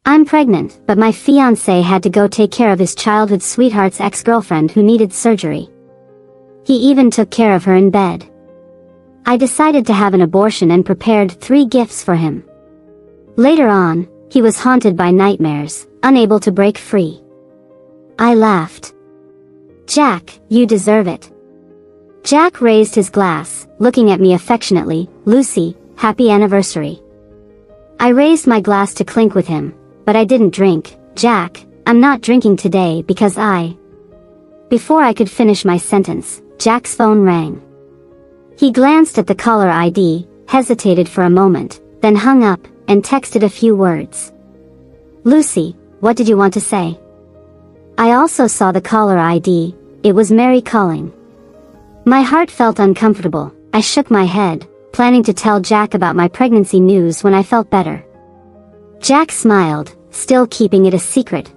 I'm pregnant, but my fiancé had to go take care of his childhood sweetheart's ex-girlfriend who needed surgery. He even took care of her in bed. I decided to have an abortion and prepared 3 gifts for him. Later on, he was haunted by nightmares, unable to break free. I laughed. Jack, you deserve it. Jack raised his glass, looking at me affectionately. Lucy, happy anniversary. I raised my glass to clink with him, but I didn't drink. Jack, I'm not drinking today because Before I could finish my sentence, Jack's phone rang. He glanced at the caller ID, hesitated for a moment, then hung up, and texted a few words. Lucy, what did you want to say? I also saw the caller ID. It was Mary calling. My heart felt uncomfortable. I shook my head, planning to tell Jack about my pregnancy news when I felt better. Jack smiled, still keeping it a secret.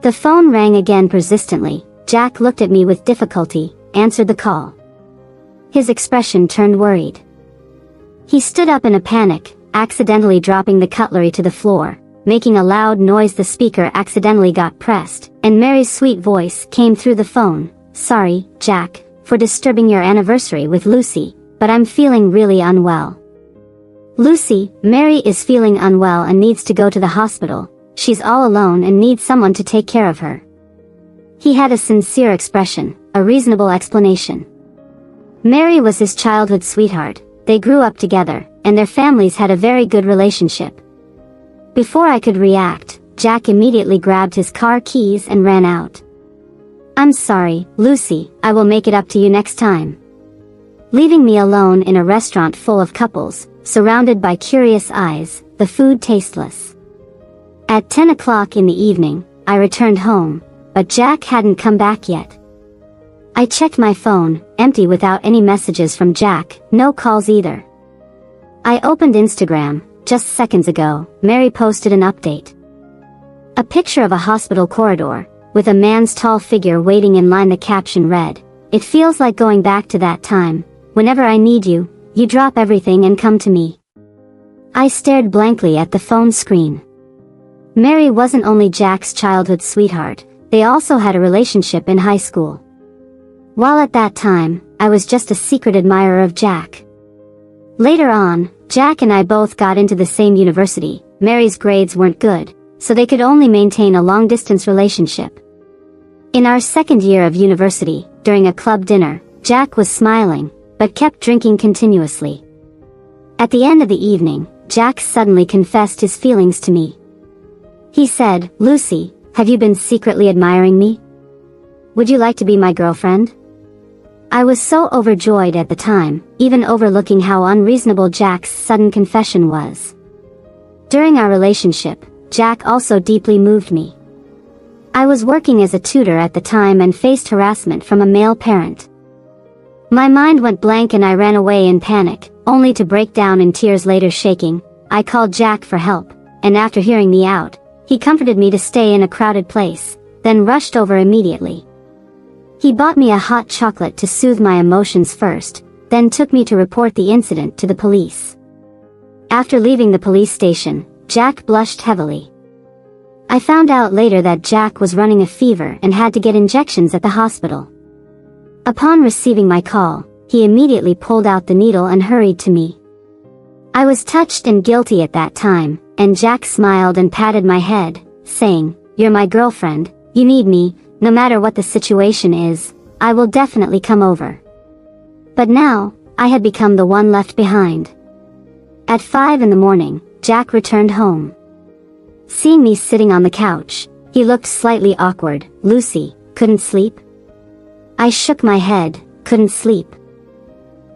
The phone rang again persistently. Jack looked at me with difficulty, answered the call. His expression turned worried. He stood up in a panic, accidentally dropping the cutlery to the floor, making a loud noise. The speaker accidentally got pressed, and Mary's sweet voice came through the phone. Sorry, Jack, for disturbing your anniversary with Lucy, but I'm feeling really unwell. Lucy, Mary is feeling unwell and needs to go to the hospital. She's all alone and needs someone to take care of her. He had a sincere expression, a reasonable explanation. Mary was his childhood sweetheart. They grew up together, and their families had a very good relationship. Before I could react, Jack immediately grabbed his car keys and ran out. I'm sorry, Lucy, I will make it up to you next time. Leaving me alone in a restaurant full of couples, surrounded by curious eyes, the food tasteless. At 10 o'clock in the evening, I returned home, but Jack hadn't come back yet. I checked my phone, empty without any messages from Jack, no calls either. I opened Instagram. Just seconds ago, Mary posted an update. A picture of a hospital corridor, with a man's tall figure waiting in line. The caption read, "It feels like going back to that time. Whenever I need you, you drop everything and come to me." I stared blankly at the phone screen. Mary wasn't only Jack's childhood sweetheart, they also had a relationship in high school. While at that time, I was just a secret admirer of Jack. Later on, Jack and I both got into the same university. Mary's grades weren't good, so they could only maintain a long-distance relationship. In our second year of university, during a club dinner, Jack was smiling, but kept drinking continuously. At the end of the evening, Jack suddenly confessed his feelings to me. He said, "Lucy, have you been secretly admiring me? Would you like to be my girlfriend?" I was so overjoyed at the time, even overlooking how unreasonable Jack's sudden confession was. During our relationship, Jack also deeply moved me. I was working as a tutor at the time and faced harassment from a male parent. My mind went blank and I ran away in panic, only to break down in tears later. Shaking, I called Jack for help, and after hearing me out, he comforted me to stay in a crowded place, then rushed over immediately. He bought me a hot chocolate to soothe my emotions first, then took me to report the incident to the police. After leaving the police station, Jack blushed heavily. I found out later that Jack was running a fever and had to get injections at the hospital. Upon receiving my call, he immediately pulled out the needle and hurried to me. I was touched and guilty at that time, and Jack smiled and patted my head, saying, "You're my girlfriend, you need me. No matter what the situation is, I will definitely come over." But now, I had become the one left behind. At 5 in the morning, Jack returned home. Seeing me sitting on the couch, he looked slightly awkward. "Lucy, couldn't sleep?" I shook my head, "Couldn't sleep."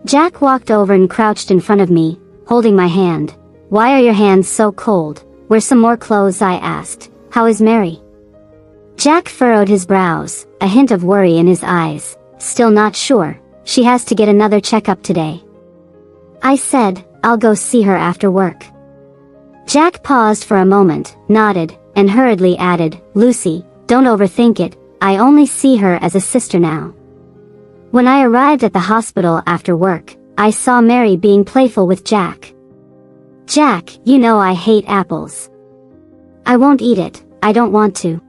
Jack walked over and crouched in front of me, holding my hand. "Why are your hands so cold? Wear some more clothes," I asked. "How is Mary?" Jack furrowed his brows, a hint of worry in his eyes. "Still not sure. She has to get another checkup today." I said, "I'll go see her after work." Jack paused for a moment, nodded, and hurriedly added, "Lucy, don't overthink it. I only see her as a sister now." When I arrived at the hospital after work, I saw Mary being playful with Jack. "Jack, you know I hate apples. I won't eat it, I don't want to.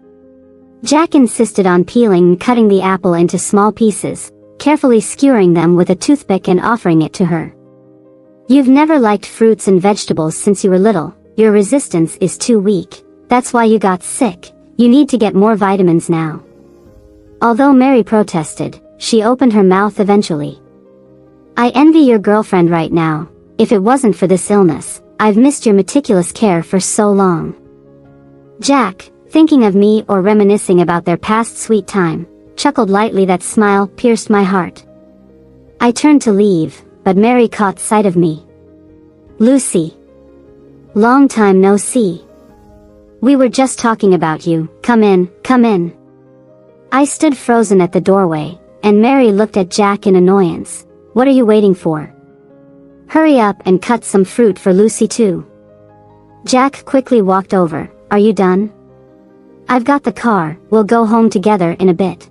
Jack insisted on peeling and cutting the apple into small pieces, carefully skewering them with a toothpick and offering it to her. You've never liked fruits and vegetables since you were little, your resistance is too weak, that's why you got sick, you need to get more vitamins now. Although Mary protested, she opened her mouth eventually. I envy your girlfriend right now, if it wasn't for this illness, I've missed your meticulous care for so long. Jack, thinking of me or reminiscing about their past sweet time, chuckled lightly. That smile pierced my heart. I turned to leave, but Mary caught sight of me. Lucy. Long time no see. We were just talking about you, come in, come in. I stood frozen at the doorway, and Mary looked at Jack in annoyance. What are you waiting for? Hurry up and cut some fruit for Lucy too. Jack quickly walked over. Are you done? I've got the car, we'll go home together in a bit.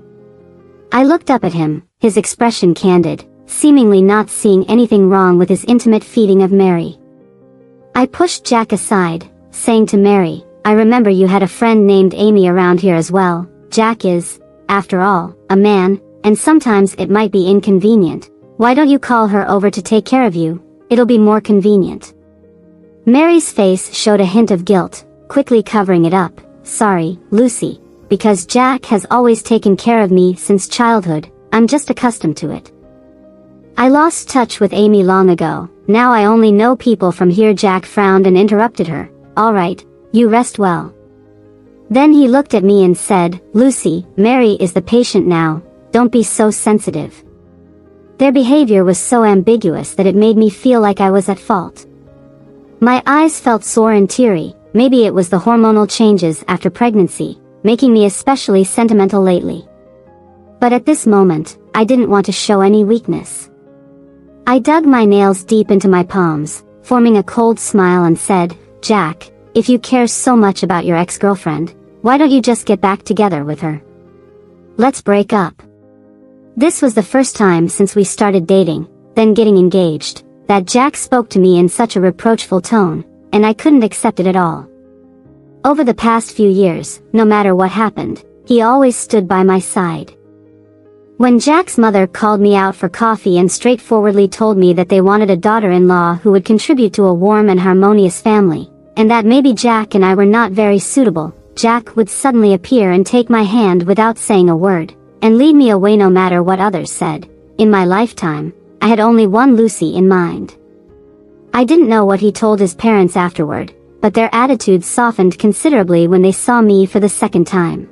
I looked up at him, his expression candid, seemingly not seeing anything wrong with his intimate feeding of Mary. I pushed Jack aside, saying to Mary, I remember you had a friend named Amy around here as well. Jack is, after all, a man, and sometimes it might be inconvenient. Why don't you call her over to take care of you? It'll be more convenient. Mary's face showed a hint of guilt, quickly covering it up. Sorry, Lucy, because Jack has always taken care of me since childhood, I'm just accustomed to it. I lost touch with Amy long ago, now I only know people from here. Jack frowned and interrupted her. All right, you rest well. Then he looked at me and said, Lucy, Mary is the patient now, don't be so sensitive. Their behavior was so ambiguous that it made me feel like I was at fault. My eyes felt sore and teary, maybe it was the hormonal changes after pregnancy, making me especially sentimental lately. But at this moment, I didn't want to show any weakness. I dug my nails deep into my palms, forming a cold smile and said, Jack, if you care so much about your ex-girlfriend, why don't you just get back together with her? Let's break up. This was the first time since we started dating, then getting engaged, that Jack spoke to me in such a reproachful tone, and I couldn't accept it at all. Over the past few years, no matter what happened, he always stood by my side. When Jack's mother called me out for coffee and straightforwardly told me that they wanted a daughter-in-law who would contribute to a warm and harmonious family, and that maybe Jack and I were not very suitable, Jack would suddenly appear and take my hand without saying a word, and lead me away no matter what others said. In my lifetime, I had only one Lucy in mind. I didn't know what he told his parents afterward, but their attitudes softened considerably when they saw me for the second time.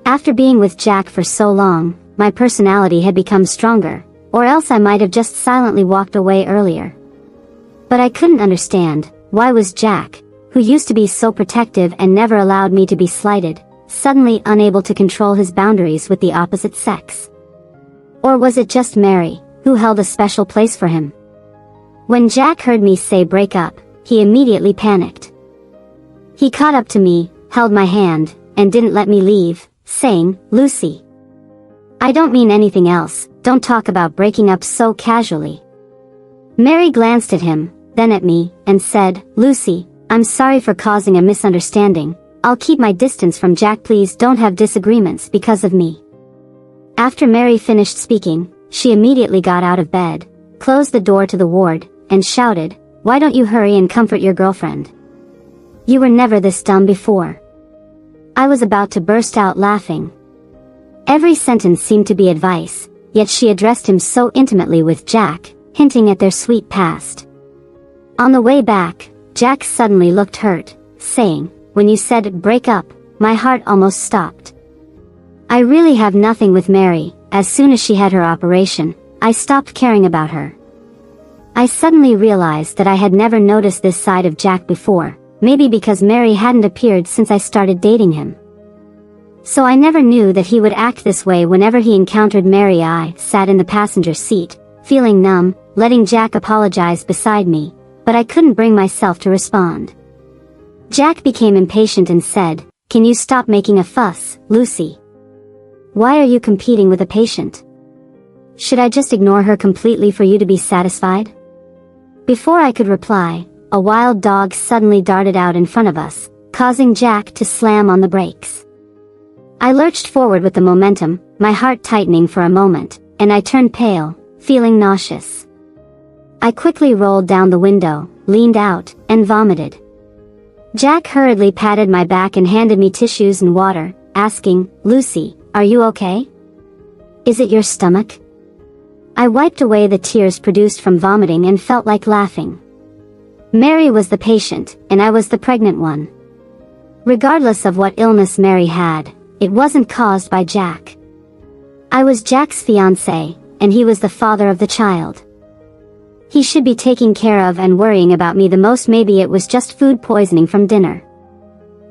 After being with Jack for so long, my personality had become stronger, or else I might have just silently walked away earlier. But I couldn't understand, why was Jack, who used to be so protective and never allowed me to be slighted, suddenly unable to control his boundaries with the opposite sex? Or was it just Mary, who held a special place for him? When Jack heard me say break up, he immediately panicked. He caught up to me, held my hand, and didn't let me leave, saying, Lucy. I don't mean anything else, don't talk about breaking up so casually. Mary glanced at him, then at me, and said, Lucy, I'm sorry for causing a misunderstanding, I'll keep my distance from Jack. Please don't have disagreements because of me. After Mary finished speaking, she immediately got out of bed, closed the door to the ward, and shouted, Why don't you hurry and comfort your girlfriend? You were never this dumb before. I was about to burst out laughing. Every sentence seemed to be advice, yet she addressed him so intimately with Jack, hinting at their sweet past. On the way back, Jack suddenly looked hurt, saying, When you said break up, my heart almost stopped. I really have nothing with Mary. As soon as she had her operation, I stopped caring about her. I suddenly realized that I had never noticed this side of Jack before, maybe because Mary hadn't appeared since I started dating him. So I never knew that he would act this way whenever he encountered Mary. I sat in the passenger seat, feeling numb, letting Jack apologize beside me, but I couldn't bring myself to respond. Jack became impatient and said, Can you stop making a fuss, Lucy? Why are you competing with a patient? Should I just ignore her completely for you to be satisfied? Before I could reply, a wild dog suddenly darted out in front of us, causing Jack to slam on the brakes. I lurched forward with the momentum, my heart tightening for a moment, and I turned pale, feeling nauseous. I quickly rolled down the window, leaned out, and vomited. Jack hurriedly patted my back and handed me tissues and water, asking, "Lucy, are you okay? Is it your stomach?" I wiped away the tears produced from vomiting and felt like laughing. Mary was the patient, and I was the pregnant one. Regardless of what illness Mary had, it wasn't caused by Jack. I was Jack's fiancé, and he was the father of the child. He should be taking care of and worrying about me the most. Maybe it was just food poisoning from dinner.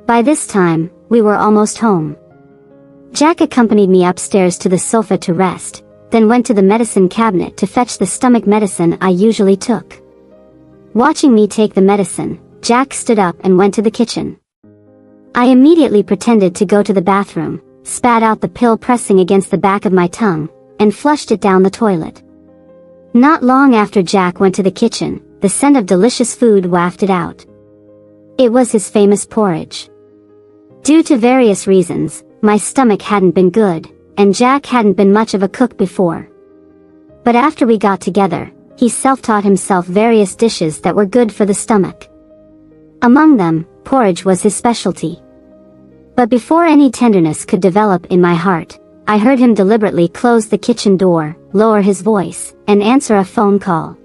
By this time, we were almost home. Jack accompanied me upstairs to the sofa to rest, then went to the medicine cabinet to fetch the stomach medicine I usually took. Watching me take the medicine, Jack stood up and went to the kitchen. I immediately pretended to go to the bathroom, spat out the pill pressing against the back of my tongue, and flushed it down the toilet. Not long after Jack went to the kitchen, the scent of delicious food wafted out. It was his famous porridge. Due to various reasons, my stomach hadn't been good, and Jack hadn't been much of a cook before. But after we got together, he self-taught himself various dishes that were good for the stomach. Among them, porridge was his specialty. But before any tenderness could develop in my heart, I heard him deliberately close the kitchen door, lower his voice, and answer a phone call.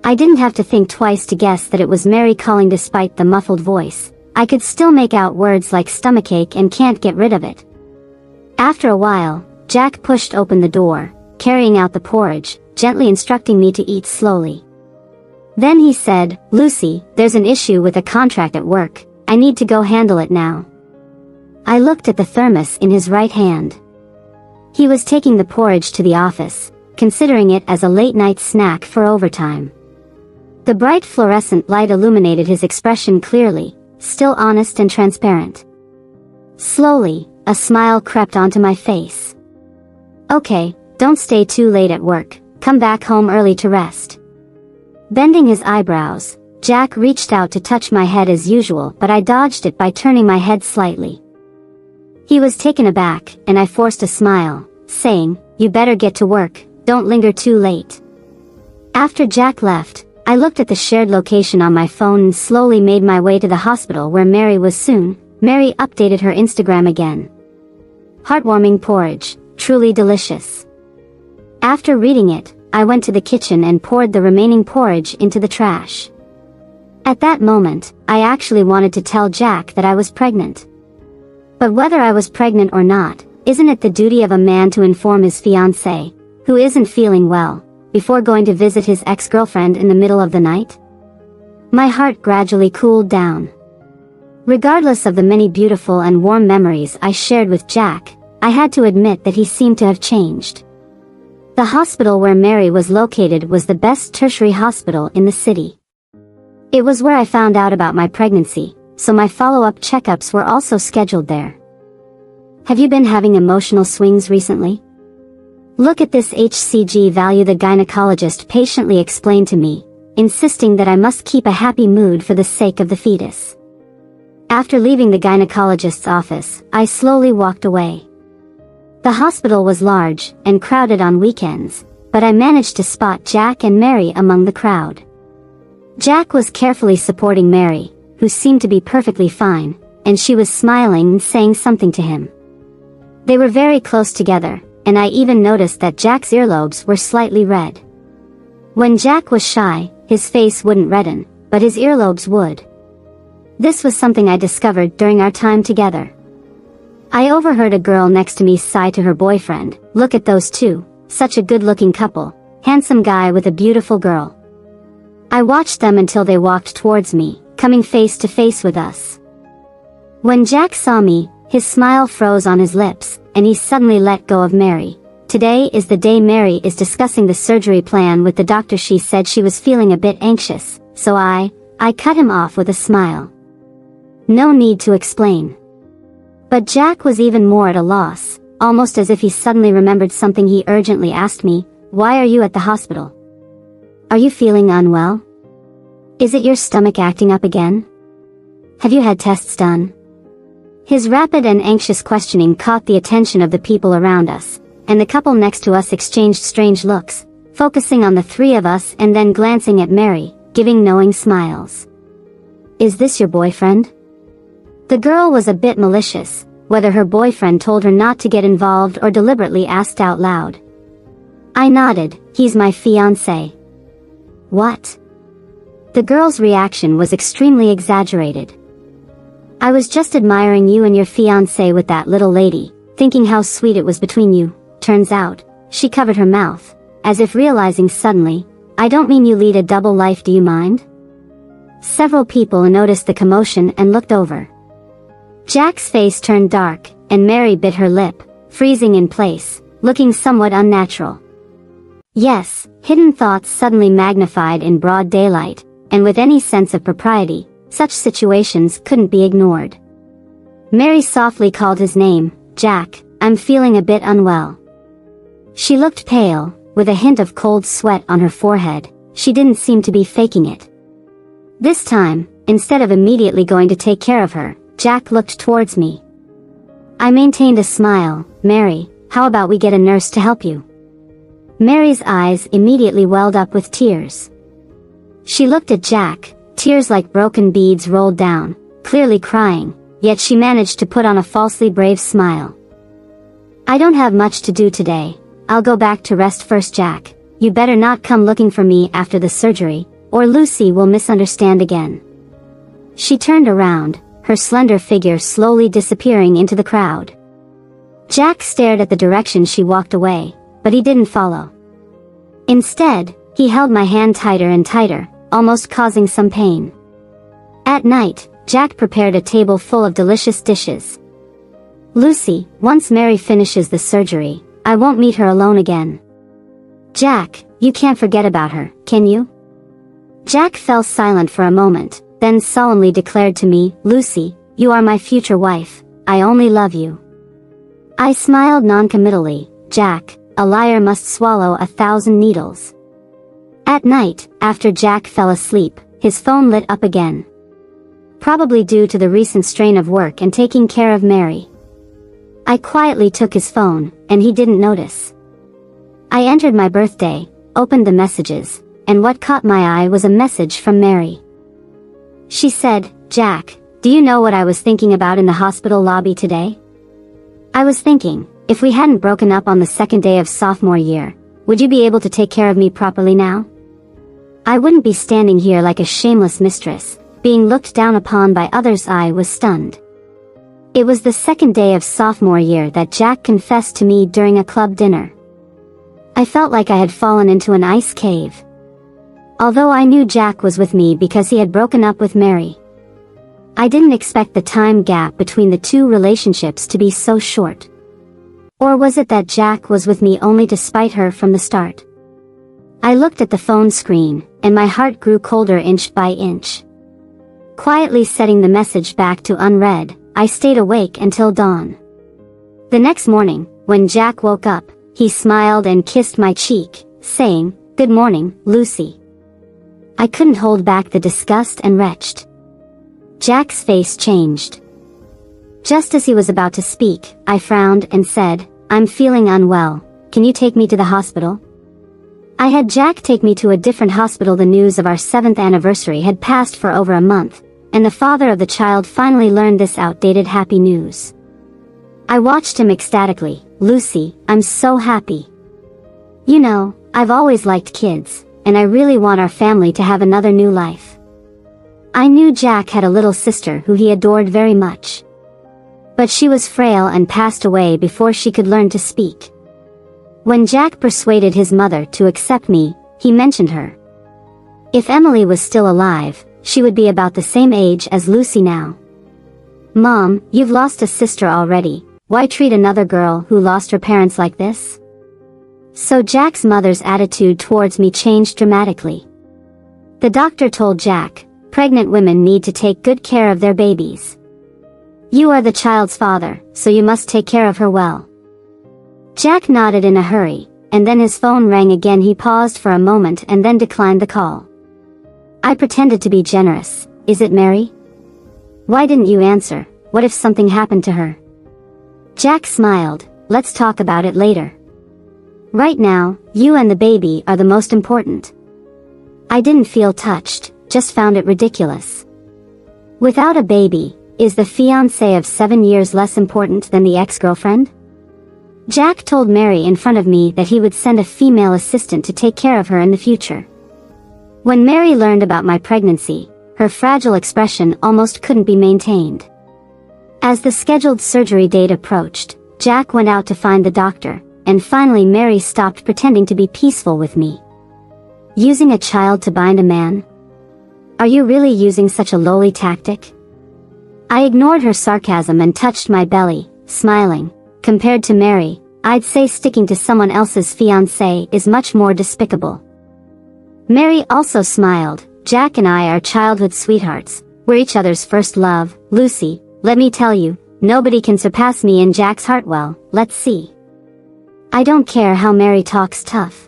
I didn't have to think twice to guess that it was Mary calling. Despite the muffled voice, I could still make out words like stomachache and can't get rid of it. After a while, Jack pushed open the door, carrying out the porridge, gently instructing me to eat slowly. Then he said, "Lucy, there's an issue with a contract at work. I need to go handle it now." I looked at the thermos in his right hand. He was taking the porridge to the office, considering it as a late-night snack for overtime. The bright fluorescent light illuminated his expression clearly, still honest and transparent. Slowly, a smile crept onto my face. "Okay, don't stay too late at work, come back home early to rest." Bending his eyebrows, Jack reached out to touch my head as usual, but I dodged it by turning my head slightly. He was taken aback, and I forced a smile, saying, "You better get to work, don't linger too late." After Jack left, I looked at the shared location on my phone and slowly made my way to the hospital where Mary was soon. Mary updated her Instagram again. "Heartwarming porridge, truly delicious." After reading it, I went to the kitchen and poured the remaining porridge into the trash. At that moment, I actually wanted to tell Jack that I was pregnant. But whether I was pregnant or not, isn't it the duty of a man to inform his fiancée, who isn't feeling well, before going to visit his ex-girlfriend in the middle of the night? My heart gradually cooled down. Regardless of the many beautiful and warm memories I shared with Jack, I had to admit that he seemed to have changed. The hospital where Mary was located was the best tertiary hospital in the city. It was where I found out about my pregnancy, so my follow-up checkups were also scheduled there. "Have you been having emotional swings recently? Look at this HCG value," the gynecologist patiently explained to me, insisting that I must keep a happy mood for the sake of the fetus. After leaving the gynecologist's office, I slowly walked away. The hospital was large and crowded on weekends, but I managed to spot Jack and Mary among the crowd. Jack was carefully supporting Mary, who seemed to be perfectly fine, and she was smiling and saying something to him. They were very close together, and I even noticed that Jack's earlobes were slightly red. When Jack was shy, his face wouldn't redden, but his earlobes would. This was something I discovered during our time together. I overheard a girl next to me sigh to her boyfriend, "Look at those two, such a good-looking couple, handsome guy with a beautiful girl." I watched them until they walked towards me, coming face to face with us. When Jack saw me, his smile froze on his lips, and he suddenly let go of Mary. Today is the day Mary is discussing the surgery plan with the doctor. She said she was feeling a bit anxious, so I cut him off with a smile. No need to explain. But Jack was even more at a loss, almost as if he suddenly remembered something. He urgently asked me, "Why are you at the hospital? Are you feeling unwell? Is it your stomach acting up again?" Have you had tests done? His rapid and anxious questioning caught the attention of the people around us, and the couple next to us exchanged strange looks, focusing on the three of us and then glancing at Mary, giving knowing smiles. Is this your boyfriend? The girl was a bit malicious, whether her boyfriend told her not to get involved or deliberately asked out loud. I nodded. He's my fiancé. What? The girl's reaction was extremely exaggerated. I was just admiring you and your fiancé with that little lady, thinking how sweet it was between you. Turns out, she covered her mouth, as if realizing suddenly, I don't mean you lead a double life, do you mind? Several people noticed the commotion and looked over. Jack's face turned dark, and Mary bit her lip, freezing in place, looking somewhat unnatural. Yes, hidden thoughts suddenly magnified in broad daylight, and with any sense of propriety, such situations couldn't be ignored. Mary softly called his name. Jack, I'm feeling a bit unwell. She looked pale, with a hint of cold sweat on her forehead. She didn't seem to be faking it. This time, instead of immediately going to take care of her, Jack looked towards me. I maintained a smile. Mary, how about we get a nurse to help you? Mary's eyes immediately welled up with tears. She looked at Jack, tears like broken beads rolled down, clearly crying, yet she managed to put on a falsely brave smile. I don't have much to do today. I'll go back to rest first, Jack. You better not come looking for me after the surgery, or Lucy will misunderstand again. She turned around, her slender figure slowly disappearing into the crowd. Jack stared at the direction she walked away, but he didn't follow. Instead, he held my hand tighter and tighter, almost causing some pain. At night, Jack prepared a table full of delicious dishes. Lucy, once Mary finishes the surgery, I won't meet her alone again. Jack, you can't forget about her, can you? Jack fell silent for a moment, then solemnly declared to me, Lucy, you are my future wife. I only love you. I smiled noncommittally. Jack, a liar must swallow 1,000 needles. At night, after Jack fell asleep, his phone lit up again. Probably due to the recent strain of work and taking care of Mary. I quietly took his phone, and he didn't notice. I entered my birthday, opened the messages, and what caught my eye was a message from Mary. She said, Jack, do you know what I was thinking about in the hospital lobby today? I was thinking, if we hadn't broken up on the second day of sophomore year, would you be able to take care of me properly now? I wouldn't be standing here like a shameless mistress, being looked down upon by others. I was stunned. It was the second day of sophomore year that Jack confessed to me during a club dinner. I felt like I had fallen into an ice cave. Although I knew Jack was with me because he had broken up with Mary, I didn't expect the time gap between the two relationships to be so short. Or was it that Jack was with me only to spite her from the start? I looked at the phone screen, and my heart grew colder inch by inch. Quietly setting the message back to unread, I stayed awake until dawn. The next morning, when Jack woke up, he smiled and kissed my cheek, saying, Good morning, Lucy. I couldn't hold back the disgust and retched. Jack's face changed. Just as he was about to speak, I frowned and said, I'm feeling unwell. Can you take me to the hospital? I had Jack take me to a different hospital. The news of our 7th anniversary had passed for over a month, and the father of the child finally learned this outdated happy news. I watched him ecstatically. Lucy, I'm so happy. You know, I've always liked kids, and I really want our family to have another new life. I knew Jack had a little sister who he adored very much. But she was frail and passed away before she could learn to speak. When Jack persuaded his mother to accept me, he mentioned her. If Emily was still alive, she would be about the same age as Lucy now. Mom, you've lost a sister already. Why treat another girl who lost her parents like this? So Jack's mother's attitude towards me changed dramatically. The doctor told Jack, pregnant women need to take good care of their babies. You are the child's father, so you must take care of her well. Jack nodded in a hurry, and then his phone rang again. He paused for a moment and then declined the call. I pretended to be generous. Is it Mary? Why didn't you answer? What if something happened to her? Jack smiled. Let's talk about it later. Right now, you and the baby are the most important. I didn't feel touched, just found it ridiculous. Without a baby, is the fiancé of 7 years less important than the ex-girlfriend? Jack told Mary in front of me that he would send a female assistant to take care of her in the future. When Mary learned about my pregnancy, her fragile expression almost couldn't be maintained. As the scheduled surgery date approached, Jack went out to find the doctor, and finally Mary stopped pretending to be peaceful with me. Using a child to bind a man? Are you really using such a lowly tactic? I ignored her sarcasm and touched my belly, smiling. Compared to Mary, I'd say sticking to someone else's fiancé is much more despicable. Mary also smiled. Jack and I are childhood sweethearts. We're each other's first love. Lucy, let me tell you, nobody can surpass me in Jack's heart. Well, let's see. I don't care how Mary talks tough.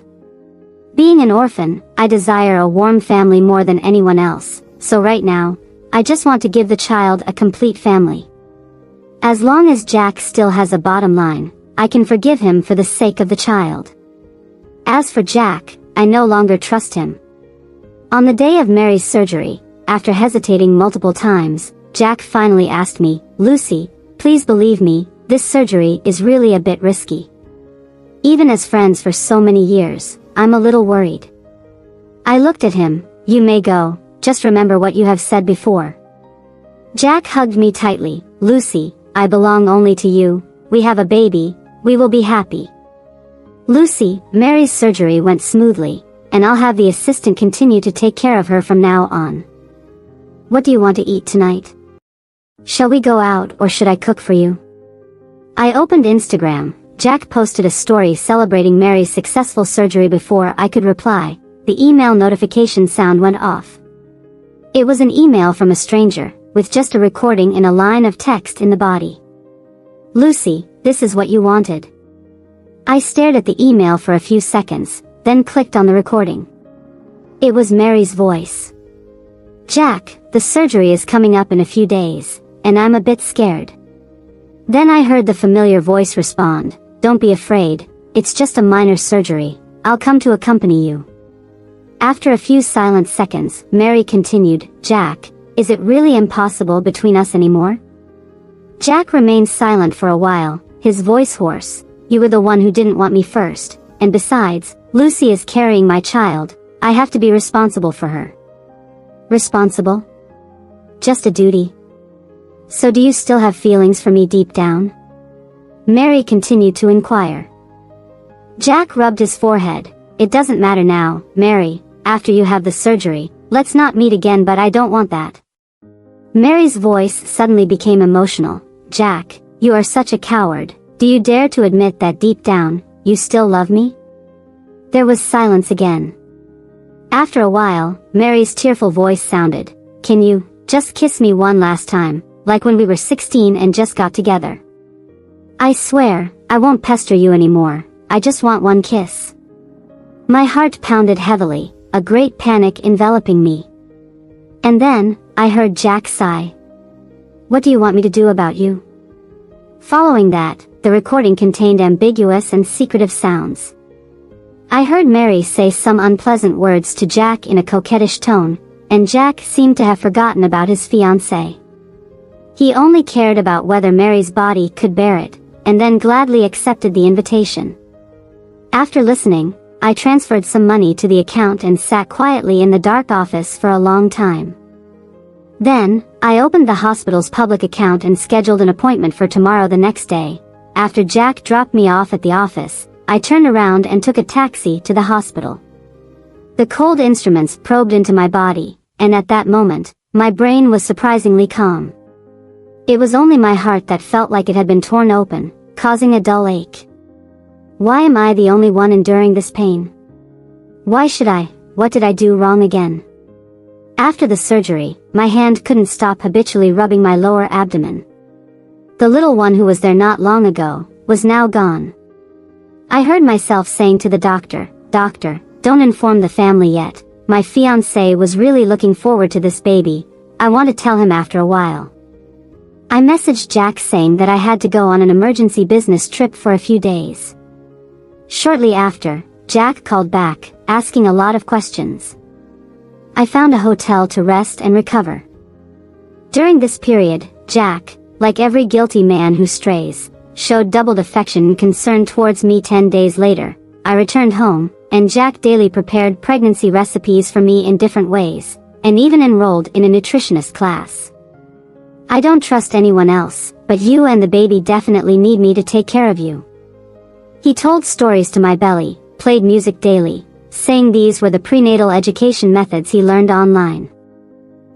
Being an orphan, I desire a warm family more than anyone else, so right now, I just want to give the child a complete family. As long as Jack still has a bottom line, I can forgive him for the sake of the child. As for Jack, I no longer trust him. On the day of Mary's surgery, after hesitating multiple times, Jack finally asked me, Lucy, please believe me, this surgery is really a bit risky. Even as friends for so many years, I'm a little worried. I looked at him. You may go, just remember what you have said before. Jack hugged me tightly. Lucy, I belong only to you, we have a baby, we will be happy. Lucy, Mary's surgery went smoothly, and I'll have the assistant continue to take care of her from now on. What do you want to eat tonight? Shall we go out or should I cook for you? I opened Instagram. Jack posted a story celebrating Mary's successful surgery. Before I could reply, the email notification sound went off. It was an email from a stranger, with just a recording in a line of text in the body. Lucy, this is what you wanted. I stared at the email for a few seconds, then clicked on the recording. It was Mary's voice. Jack, the surgery is coming up in a few days, and I'm a bit scared. Then I heard the familiar voice respond, don't be afraid, it's just a minor surgery, I'll come to accompany you. After a few silent seconds, Mary continued, Jack, is it really impossible between us anymore? Jack remained silent for a while, his voice hoarse. You were the one who didn't want me first, and besides, Lucy is carrying my child, I have to be responsible for her. Responsible? Just a duty. So do you still have feelings for me deep down? Mary continued to inquire. Jack rubbed his forehead. It doesn't matter now, Mary, after you have the surgery, let's not meet again, but I don't want that. Mary's voice suddenly became emotional. Jack, you are such a coward. Do you dare to admit that deep down, you still love me? There was silence again. After a while, Mary's tearful voice sounded. Can you just kiss me one last time, like when we were 16 and just got together? I swear, I won't pester you anymore, I just want one kiss. My heart pounded heavily, a great panic enveloping me. And then, I heard Jack sigh. What do you want me to do about you? Following that, the recording contained ambiguous and secretive sounds. I heard Mary say some unpleasant words to Jack in a coquettish tone, and Jack seemed to have forgotten about his fiancée. He only cared about whether Mary's body could bear it, and then gladly accepted the invitation. After listening, I transferred some money to the account and sat quietly in the dark office for a long time. Then, I opened the hospital's public account and scheduled an appointment for tomorrow the next day. After Jack dropped me off at the office, I turned around and took a taxi to the hospital. The cold instruments probed into my body, and at that moment, my brain was surprisingly calm. It was only my heart that felt like it had been torn open, causing a dull ache. Why am I the only one enduring this pain? Why should I? What did I do wrong again? After the surgery, my hand couldn't stop habitually rubbing my lower abdomen. The little one who was there not long ago, was now gone. I heard myself saying to the doctor, Doctor, don't inform the family yet, my fiancé was really looking forward to this baby, I want to tell him after a while. I messaged Jack saying that I had to go on an emergency business trip for a few days. Shortly after, Jack called back, asking a lot of questions. I found a hotel to rest and recover. During this period, Jack, like every guilty man who strays, showed doubled affection and concern towards me. 10 days later, I returned home, and Jack daily prepared pregnancy recipes for me in different ways, and even enrolled in a nutritionist class. I don't trust anyone else, but you and the baby definitely need me to take care of you. He told stories to my belly, played music daily, saying these were the prenatal education methods he learned online.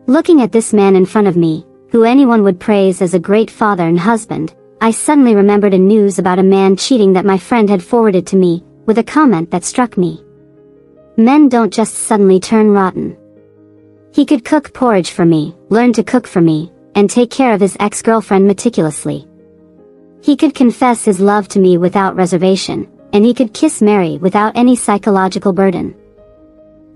Looking at this man in front of me, who anyone would praise as a great father and husband, I suddenly remembered a news about a man cheating that my friend had forwarded to me, with a comment that struck me. Men don't just suddenly turn rotten. He could cook porridge for me, learn to cook for me, and take care of his ex-girlfriend meticulously. He could confess his love to me without reservation, and he could kiss Mary without any psychological burden.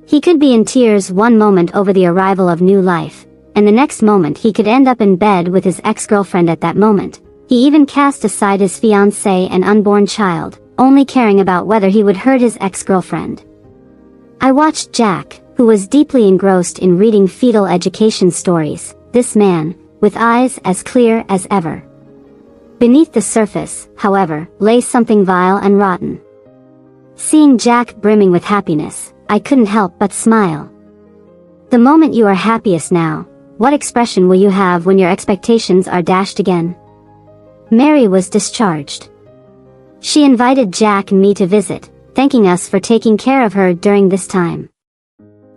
He could be in tears one moment over the arrival of new life, and the next moment he could end up in bed with his ex-girlfriend. At that moment, he even cast aside his fiancée and unborn child, only caring about whether he would hurt his ex-girlfriend. I watched Jack, who was deeply engrossed in reading fetal education stories, this man, with eyes as clear as ever. Beneath the surface, however, lay something vile and rotten. Seeing Jack brimming with happiness, I couldn't help but smile. The moment you are happiest now, what expression will you have when your expectations are dashed again? Mary was discharged. She invited Jack and me to visit, thanking us for taking care of her during this time.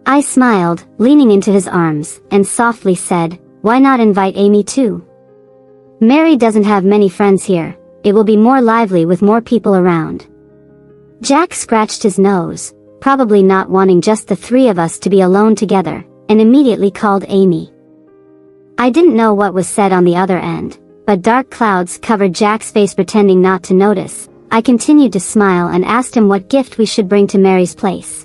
I smiled, leaning into his arms, and softly said, "Why not invite Amy too? Mary doesn't have many friends here, it will be more lively with more people around." Jack scratched his nose, probably not wanting just the three of us to be alone together, and immediately called Amy. I didn't know what was said on the other end, but dark clouds covered Jack's face. Pretending not to notice, I continued to smile and asked him what gift we should bring to Mary's place.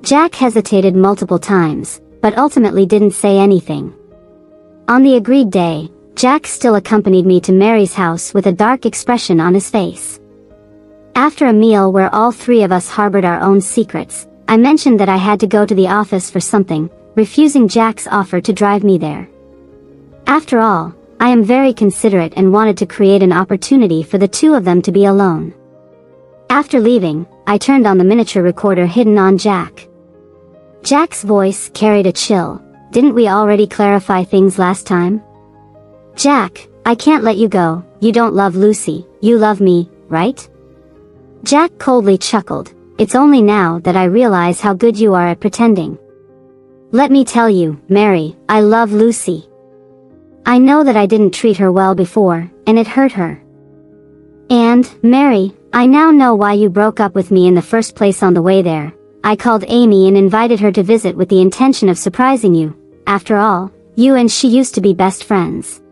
Jack hesitated multiple times, but ultimately didn't say anything. On the agreed day, Jack still accompanied me to Mary's house with a dark expression on his face. After a meal where all three of us harbored our own secrets, I mentioned that I had to go to the office for something, refusing Jack's offer to drive me there. After all, I am very considerate and wanted to create an opportunity for the two of them to be alone. After leaving, I turned on the miniature recorder hidden on Jack. Jack's voice carried a chill. "Didn't we already clarify things last time? Jack, I can't let you go. You don't love Lucy, you love me, right?" Jack coldly chuckled. "It's only now that I realize how good you are at pretending. Let me tell you, Mary, I love Lucy. I know that I didn't treat her well before, and it hurt her. And, Mary, I now know why you broke up with me in the first place." On the way there, I called Amy and invited her to visit with the intention of surprising you. After all, you and she used to be best friends.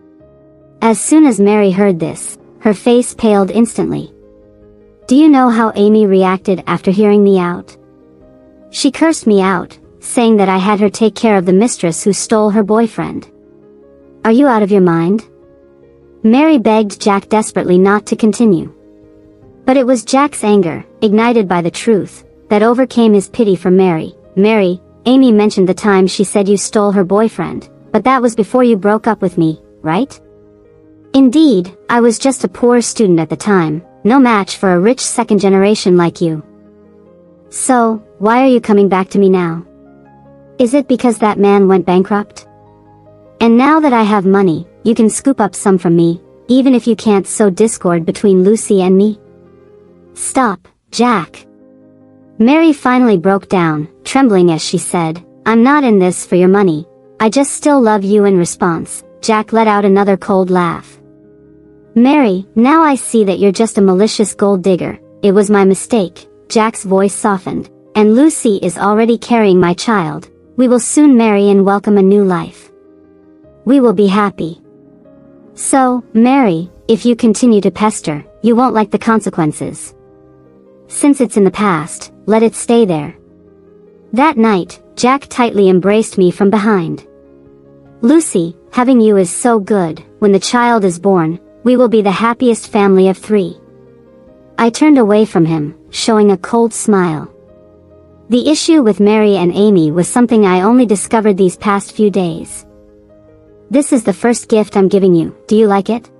As soon as Mary heard this, her face paled instantly. Do you know how Amy reacted after hearing me out? She cursed me out, saying that I had her take care of the mistress who stole her boyfriend. Are you out of your mind? Mary begged Jack desperately not to continue. But it was Jack's anger, ignited by the truth, that overcame his pity for Mary. "Mary, Amy mentioned the time she said you stole her boyfriend, but that was before you broke up with me, right?" "Indeed, I was just a poor student at the time, no match for a rich second generation like you. So, why are you coming back to me now? Is it because that man went bankrupt? And now that I have money, you can scoop up some from me, even if you can't sow discord between Lucy and me?" "Stop, Jack." Mary finally broke down, trembling as she said, "I'm not in this for your money, I just still love you." In response, Jack let out another cold laugh. "Mary, now I see that you're just a malicious gold digger. It was my mistake." Jack's voice softened. "And Lucy is already carrying my child. We will soon marry and welcome a new life. We will be happy. So, Mary, if you continue to pester, you won't like the consequences. Since it's in the past, let it stay there." That night, Jack tightly embraced me from behind. "Lucy, Having you is so good. When the child is born, we will be the happiest family of 3. I turned away from him, showing a cold smile. The issue with Mary and Amy was something I only discovered these past few days. This is the first gift I'm giving you. Do you like it?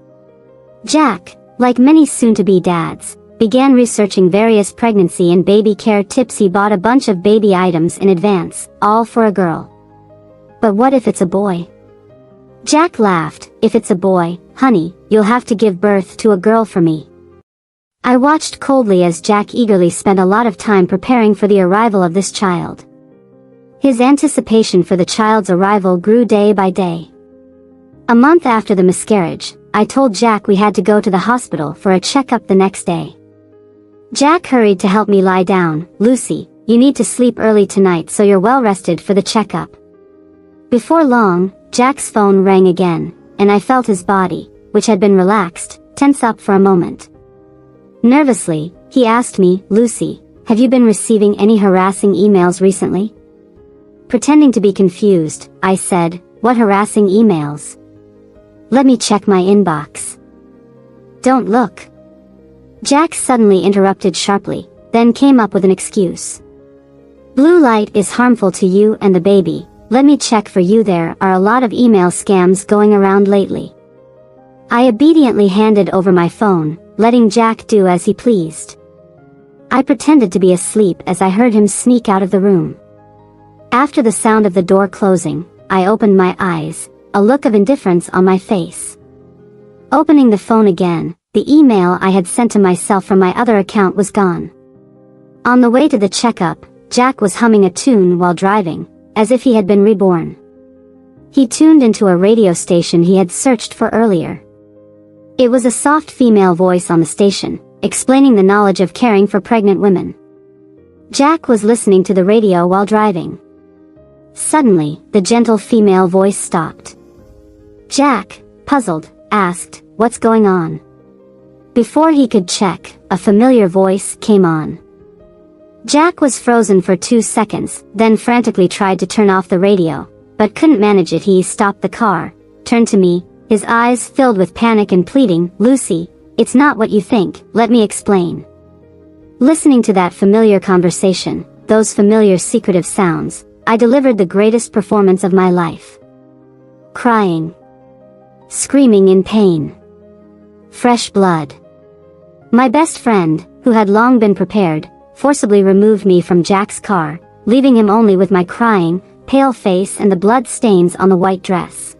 Jack, like many soon-to-be dads, began researching various pregnancy and baby care tips. He bought a bunch of baby items in advance, all for a girl. But what if it's a boy? Jack laughed. If it's a boy, honey, you'll have to give birth to a girl for me. I watched coldly as Jack eagerly spent a lot of time preparing for the arrival of this child. His anticipation for the child's arrival grew day by day. A month after the miscarriage, I told Jack we had to go to the hospital for a checkup the next day. Jack hurried to help me lie down. Lucy, you need to sleep early tonight so you're well rested for the checkup. Before long, Jack's phone rang again, and I felt his body, which had been relaxed, tense up for a moment. Nervously, he asked me, Lucy, have you been receiving any harassing emails recently? Pretending to be confused, I said, what harassing emails? Let me check my inbox. Don't look. Jack suddenly interrupted sharply, then came up with an excuse. Blue light is harmful to you and the baby. Let me check for you. There are a lot of email scams going around lately. I obediently handed over my phone, letting Jack do as he pleased. I pretended to be asleep as I heard him sneak out of the room. After the sound of the door closing, I opened my eyes, a look of indifference on my face. Opening the phone again, the email I had sent to myself from my other account was gone. On the way to the checkup, Jack was humming a tune while driving, as if he had been reborn. He tuned into a radio station he had searched for earlier. It was a soft female voice on the station, explaining the knowledge of caring for pregnant women. Jack was listening to the radio while driving. Suddenly, the gentle female voice stopped. Jack, puzzled, asked, what's going on? Before he could check, a familiar voice came on. Jack was frozen for 2 seconds, then frantically tried to turn off the radio, but couldn't manage it. He stopped the car, turned to me, his eyes filled with panic and pleading, Lucy, it's not what you think, let me explain. Listening to that familiar conversation, those familiar secretive sounds, I delivered the greatest performance of my life. Crying. Screaming in pain. Fresh blood. My best friend, who had long been prepared, forcibly removed me from Jack's car, leaving him only with my crying, pale face and the blood stains on the white dress.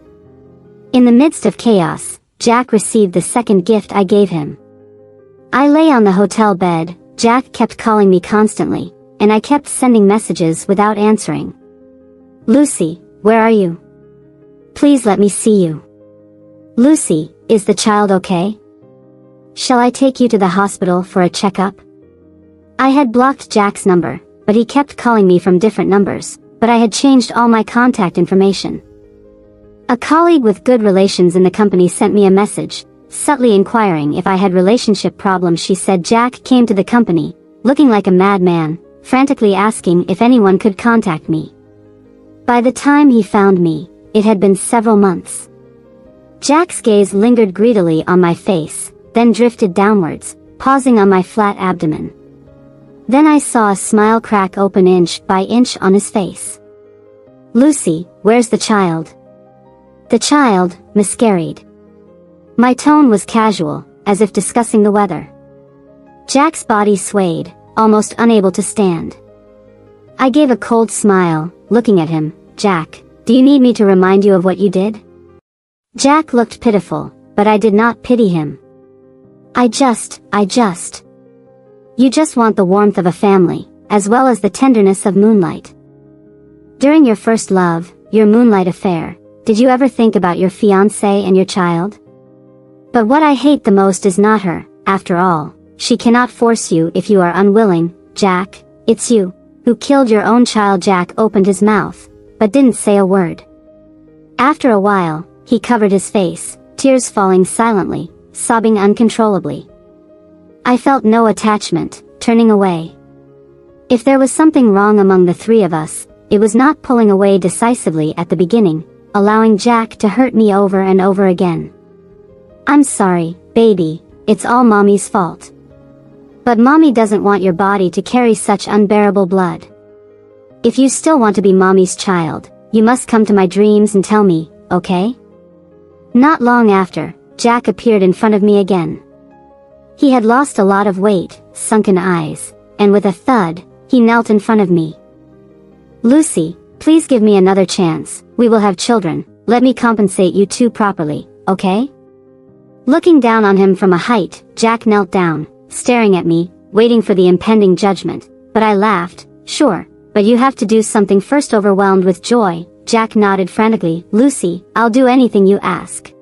In the midst of chaos, Jack received the second gift I gave him. I lay on the hotel bed. Jack kept calling me constantly, and I kept sending messages without answering. Lucy, where are you? Please let me see you. Lucy, is the child okay? Shall I take you to the hospital for a checkup? I had blocked Jack's number, but he kept calling me from different numbers, but I had changed all my contact information. A colleague with good relations in the company sent me a message, subtly inquiring if I had relationship problems. She said Jack came to the company, looking like a madman, frantically asking if anyone could contact me. By the time he found me, it had been several months. Jack's gaze lingered greedily on my face, then drifted downwards, pausing on my flat abdomen. Then I saw a smile crack open inch by inch on his face. Lucy, where's the child? The child, miscarried. My tone was casual, as if discussing the weather. Jack's body swayed, almost unable to stand. I gave a cold smile, looking at him. Jack, do you need me to remind you of what you did? Jack looked pitiful, but I did not pity him. You just want the warmth of a family, as well as the tenderness of moonlight. During your first love, your moonlight affair, did you ever think about your fiancé and your child? But what I hate the most is not her. After all, she cannot force you if you are unwilling. Jack, it's you, who killed your own child. Jack opened his mouth, but didn't say a word. After a while, he covered his face, tears falling silently, sobbing uncontrollably. I felt no attachment, turning away. If there was something wrong among the three of us, it was not pulling away decisively at the beginning, allowing Jack to hurt me over and over again. I'm sorry, baby, it's all mommy's fault. But mommy doesn't want your body to carry such unbearable blood. If you still want to be mommy's child, you must come to my dreams and tell me, okay? Not long after, Jack appeared in front of me again. He had lost a lot of weight, sunken eyes, and with a thud, he knelt in front of me. Lucy, please give me another chance, we will have children, let me compensate you two properly, okay? Looking down on him from a height, Jack knelt down, staring at me, waiting for the impending judgment, but I laughed, sure, but you have to do something first. Overwhelmed with joy, Jack nodded frantically, Lucy, I'll do anything you ask.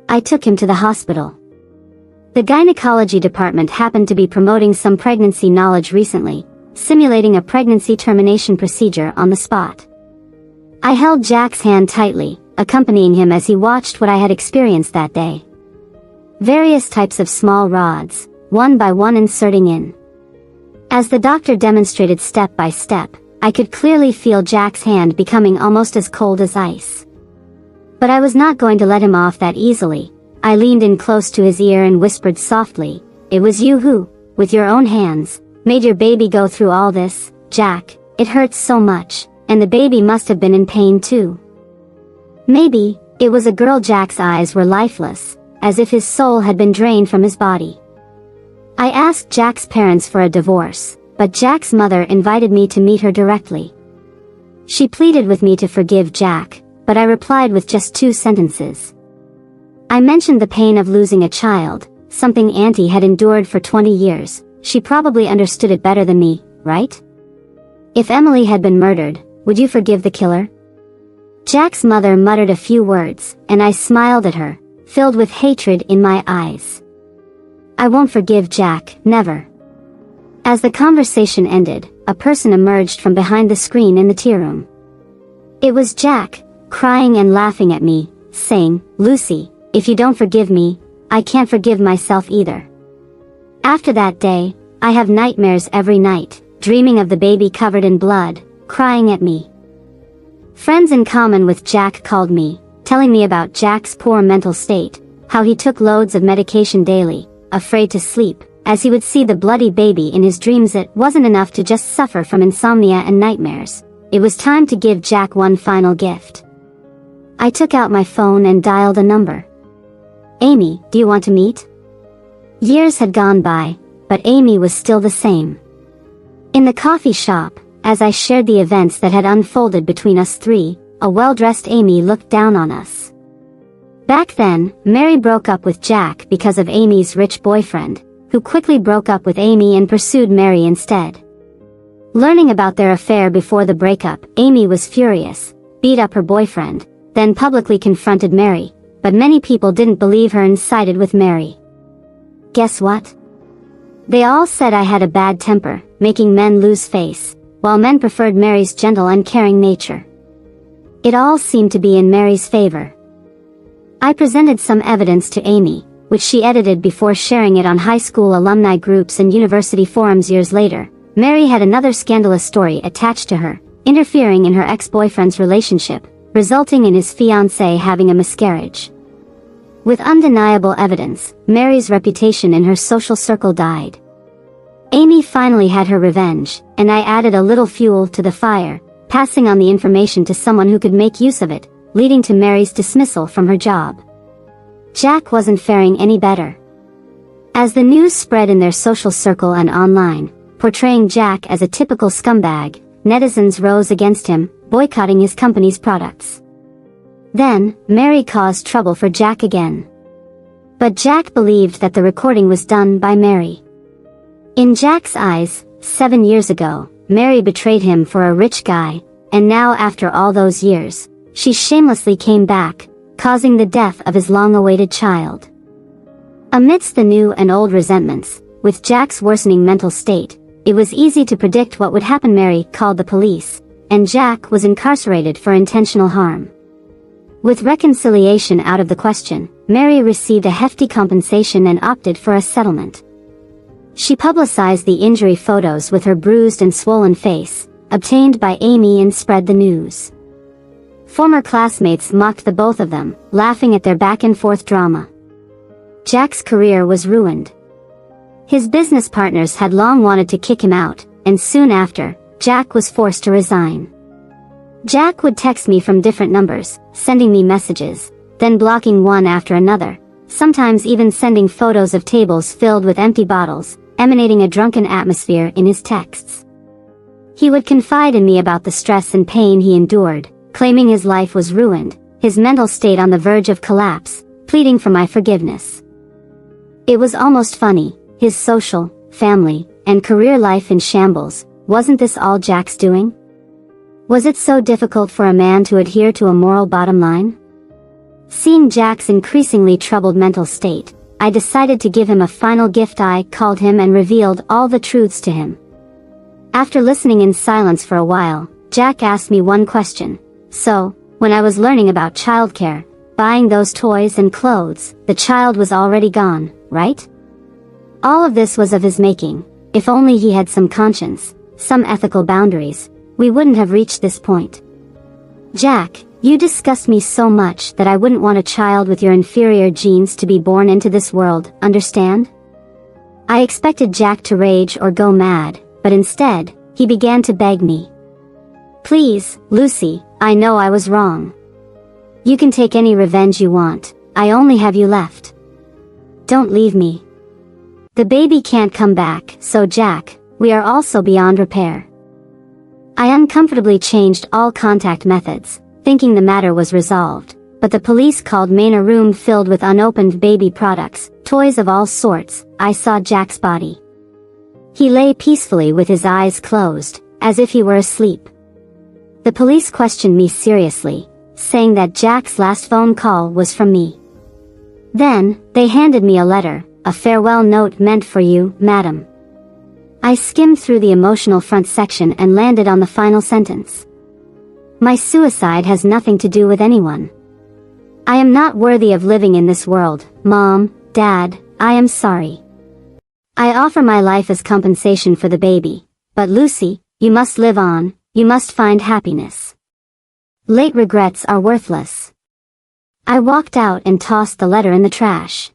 I took him to the hospital. The gynecology department happened to be promoting some pregnancy knowledge recently, simulating a pregnancy termination procedure on the spot. I held Jack's hand tightly, accompanying him as he watched what I had experienced that day. Various types of small rods, one by one inserting in. As the doctor demonstrated step by step, I could clearly feel Jack's hand becoming almost as cold as ice. But I was not going to let him off that easily. I leaned in close to his ear and whispered softly, it was you who, with your own hands, made your baby go through all this, Jack, it hurts so much, and the baby must have been in pain too. Maybe, it was a girl. Jack's eyes were lifeless, as if his soul had been drained from his body. I asked Jack's parents for a divorce, but Jack's mother invited me to meet her directly. She pleaded with me to forgive Jack, but I replied with just 2 sentences. I mentioned the pain of losing a child, something Auntie had endured for 20 years, she probably understood it better than me, right? If Emily had been murdered, would you forgive the killer? Jack's mother muttered a few words, and I smiled at her, filled with hatred in my eyes. I won't forgive Jack, never. As the conversation ended, a person emerged from behind the screen in the tea room. It was Jack, crying and laughing at me, saying, Lucy, if you don't forgive me, I can't forgive myself either. After that day, I have nightmares every night, dreaming of the baby covered in blood, crying at me. Friends in common with Jack called me, telling me about Jack's poor mental state, how he took loads of medication daily, afraid to sleep, as he would see the bloody baby in his dreams. It wasn't enough to just suffer from insomnia and nightmares. It was time to give Jack one final gift. I took out my phone and dialed a number. Amy, do you want to meet? Years had gone by, but Amy was still the same. In the coffee shop, as I shared the events that had unfolded between us three, a well-dressed Amy looked down on us. Back then, Mary broke up with Jack because of Amy's rich boyfriend, who quickly broke up with Amy and pursued Mary instead. Learning about their affair before the breakup, Amy was furious, beat up her boyfriend, then publicly confronted Mary, but many people didn't believe her and sided with Mary. Guess what? They all said I had a bad temper, making men lose face, while men preferred Mary's gentle and caring nature. It all seemed to be in Mary's favor. I presented some evidence to Amy, which she edited before sharing it on high school alumni groups and university forums. Years later, Mary had another scandalous story attached to her, interfering in her ex-boyfriend's relationship, resulting in his fiancée having a miscarriage. With undeniable evidence, Mary's reputation in her social circle died. Amy finally had her revenge, and I added a little fuel to the fire, passing on the information to someone who could make use of it, leading to Mary's dismissal from her job. Jack wasn't faring any better. As the news spread in their social circle and online, portraying Jack as a typical scumbag, netizens rose against him, boycotting his company's products. Then, Mary caused trouble for Jack again. But Jack believed that the recording was done by Mary. In Jack's eyes, 7 years ago, Mary betrayed him for a rich guy, and now after all those years, she shamelessly came back, causing the death of his long-awaited child. Amidst the new and old resentments, with Jack's worsening mental state, it was easy to predict what would happen. Mary called the police, and Jack was incarcerated for intentional harm. With reconciliation out of the question, Mary received a hefty compensation and opted for a settlement. She publicized the injury photos with her bruised and swollen face, obtained by Amy, and spread the news. Former classmates mocked the both of them, laughing at their back-and-forth drama. Jack's career was ruined. His business partners had long wanted to kick him out, and soon after, Jack was forced to resign. Jack would text me from different numbers, sending me messages, then blocking one after another, sometimes even sending photos of tables filled with empty bottles, emanating a drunken atmosphere in his texts. He would confide in me about the stress and pain he endured, claiming his life was ruined, his mental state on the verge of collapse, pleading for my forgiveness. It was almost funny, his social, family, and career life in shambles. Wasn't this all Jack's doing? Was it so difficult for a man to adhere to a moral bottom line? Seeing Jack's increasingly troubled mental state, I decided to give him a final gift. I called him and revealed all the truths to him. After listening in silence for a while, Jack asked me one question. So, when I was learning about childcare, buying those toys and clothes, the child was already gone, right? All of this was of his making. If only he had some conscience, some ethical boundaries, we wouldn't have reached this point. Jack, you disgust me so much that I wouldn't want a child with your inferior genes to be born into this world, understand? I expected Jack to rage or go mad, but instead, he began to beg me. Please, Lucy, I know I was wrong. You can take any revenge you want, I only have you left. Don't leave me. The baby can't come back, so Jack, we are also beyond repair. I uncomfortably changed all contact methods, thinking the matter was resolved, but the police called me in a room filled with unopened baby products, toys of all sorts. I saw Jack's body. He lay peacefully with his eyes closed, as if he were asleep. The police questioned me seriously, saying that Jack's last phone call was from me. Then, they handed me a letter, a farewell note meant for you, madam. I skimmed through the emotional front section and landed on the final sentence. My suicide has nothing to do with anyone. I am not worthy of living in this world, Mom, Dad, I am sorry. I offer my life as compensation for the baby, but Lucy, you must live on, you must find happiness. Late regrets are worthless. I walked out and tossed the letter in the trash.